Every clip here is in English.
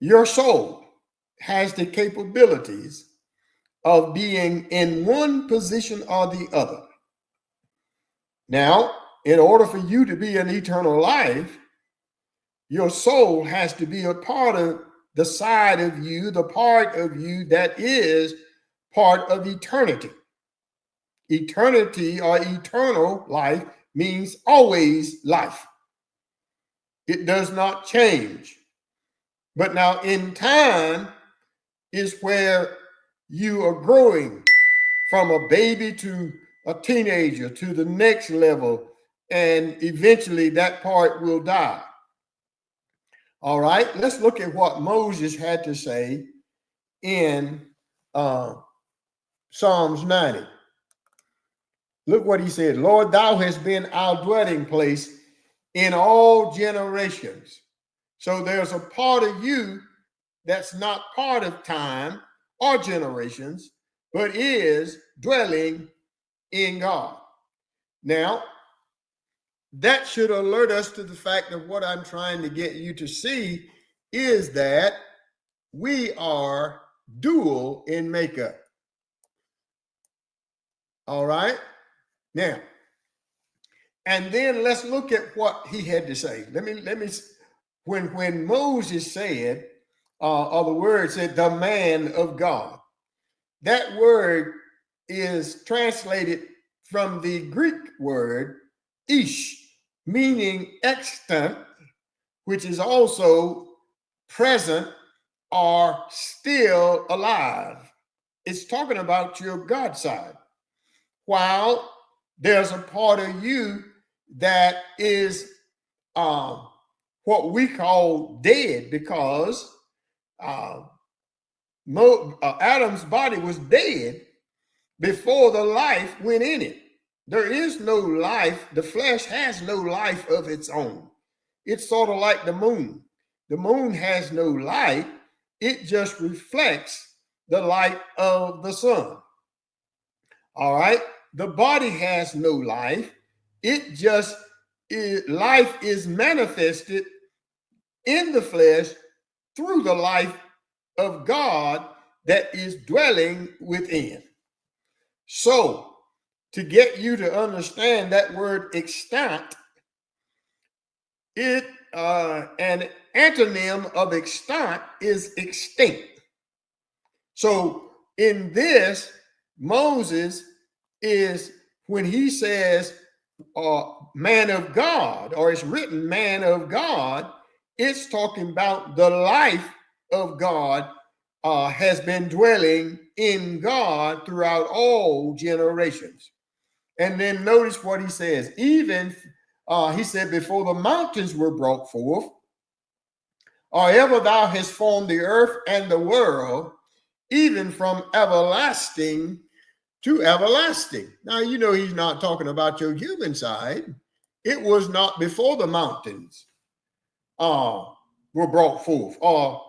your soul has the capabilities of being in one position or the other. Now, in order for you to be an eternal life, your soul has to be a part of the side of you, the part of you that is part of eternity. Eternity or eternal life means always life. It does not change. But now in time is where you are growing from a baby to a teenager to the next level, and eventually that part will die. All right, let's look at what Moses had to say in Psalms 90. Look what he said. Lord, thou hast been our dwelling place in all generations. So there's a part of you that's not part of time or generations, but is dwelling in God. Now, that should alert us to the fact of what I'm trying to get you to see is that we are dual in makeup. All right? Now, and then let's look at what he had to say. Let me when Moses said, or the word said, the man of God, that word is translated from the Greek word ish, meaning extant, which is also present or still alive. It's talking about your God side. While there's a part of you that is what we call dead, because Adam's body was dead before the life went in it. There is no life. The flesh has no life of its own. It's sort of like the moon. The moon has no light. It just reflects the light of the sun. All right. The body has no life. It just life is manifested in the flesh through the life of God that is dwelling within. So, to get you to understand that word extant, an antonym of extant is extinct. So, in this, Moses is, when he says man of God, or it's written man of God, it's talking about the life of God has been dwelling in God throughout all generations. And then notice what he says. Even, he said, before the mountains were brought forth, or ever thou hast formed the earth and the world, even from everlasting to everlasting. Now, you know, he's not talking about your human side. It was not before the mountains were brought forth. Or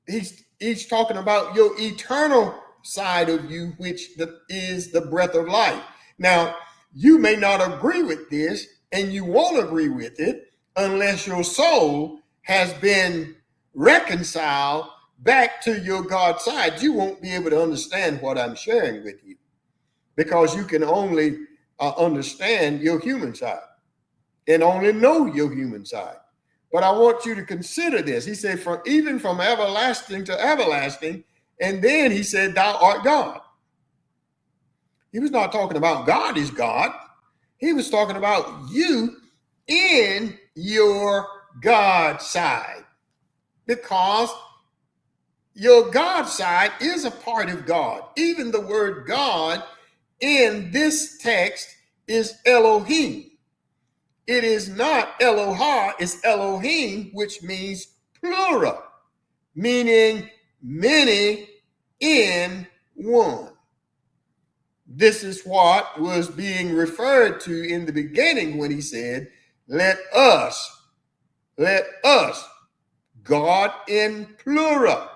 he's talking about your eternal side of you, which is the breath of life. Now, you may not agree with this, and you won't agree with it unless your soul has been reconciled back to your God side. You won't be able to understand what I'm sharing with you, because you can only understand your human side and only know your human side. But I want you to consider this. He said, even from everlasting to everlasting, and then he said, thou art God. He was not talking about God is God. He was talking about you in your God side, because your God side is a part of God. Even the word God in this text is Elohim. It is not Elohah, it's Elohim, which means plural, meaning many in one. This is what was being referred to in the beginning when he said, let us, God in plural.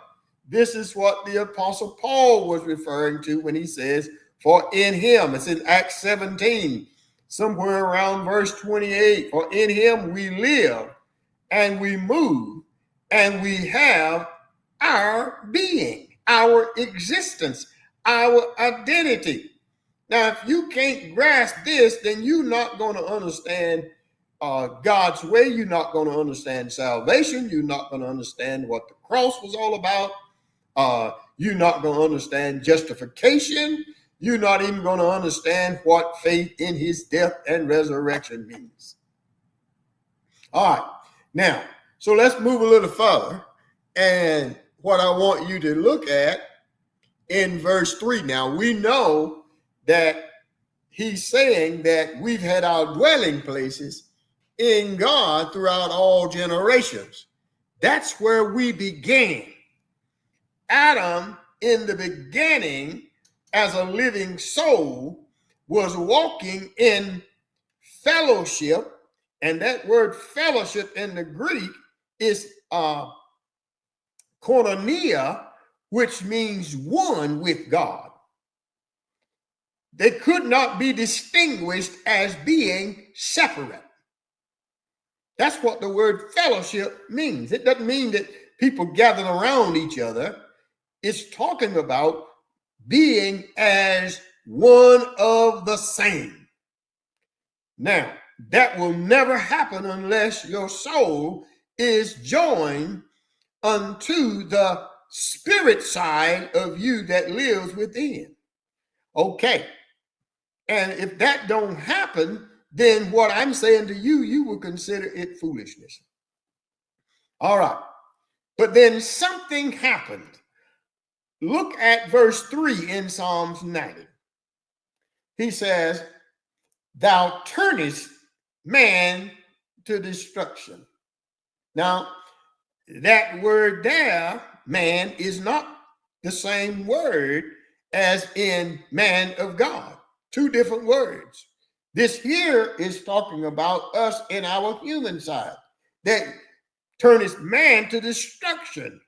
This is what the Apostle Paul was referring to when he says, for in him, it's in Acts 17, somewhere around verse 28, for in him we live and we move and we have our being, our existence, our identity. Now, if you can't grasp this, then you're not going to understand God's way. You're not going to understand salvation. You're not going to understand what the cross was all about. You're not going to understand justification. You're not even going to understand what faith in his death and resurrection means. All right. Now, so let's move a little further. And what I want you to look at in verse 3. Now, we know that he's saying that we've had our dwelling places in God throughout all generations. That's where we began. Adam, in the beginning, as a living soul, was walking in fellowship, and that word fellowship in the Greek is koinonia, which means one with God. They could not be distinguished as being separate. That's what the word fellowship means. It doesn't mean that people gathered around each other. It's talking about being as one of the same. Now, that will never happen unless your soul is joined unto the spirit side of you that lives within. Okay. And if that don't happen, then what I'm saying to you, you will consider it foolishness. All right. But then something happened. Look at verse 3 in Psalms 90. He says, thou turnest man to destruction. Now, that word there, man, is not the same word as in man of God. Two different words. This here is talking about us in our human side. That turneth man to destruction.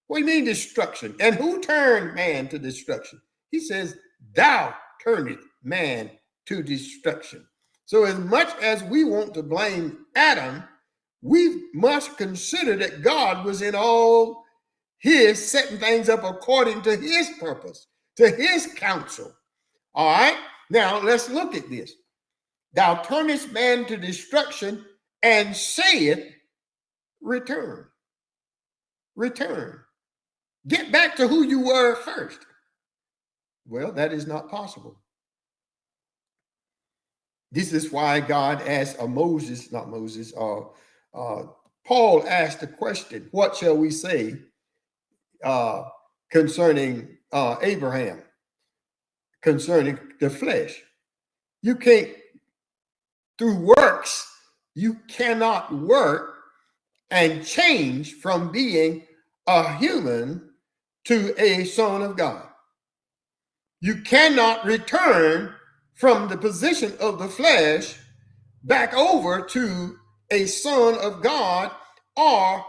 What do you mean destruction? And who turned man to destruction? He says, thou turnest man to destruction. So as much as we want to blame Adam, we must consider that God was in all his setting things up according to his purpose, to his counsel. All right. Now let's look at this. Thou turnest man to destruction and sayeth, return. Return. Get back to who you were first. Well, that is not possible. This is why God asked Paul asked the question, what shall we say concerning Abraham, concerning the flesh? You can't, through works, you cannot work and change from being a human to a son of God. You cannot return from the position of the flesh back over to a son of God or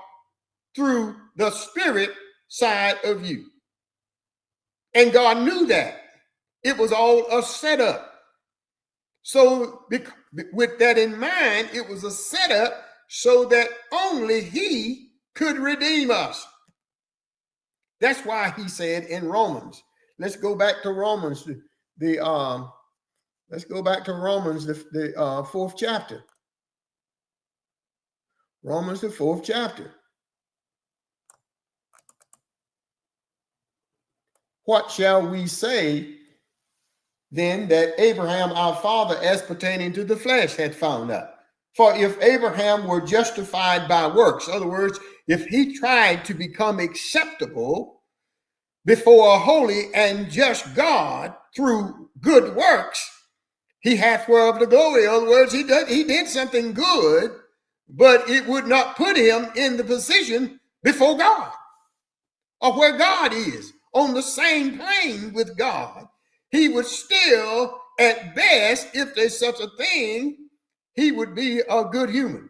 through the spirit side of you. And God knew that. It was all a setup. So with that in mind, it was a setup so that only he could redeem us. That's why he said in Romans, let's go back to Romans, the 4th chapter. Romans, the 4th chapter. What shall we say then that Abraham our father as pertaining to the flesh had found out? For if Abraham were justified by works, in other words, if he tried to become acceptable before a holy and just God through good works, he hath whereof the glory. In other words, he did something good, but it would not put him in the position before God or where God is, on the same plane with God. He would still, at best, if there's such a thing, he would be a good human.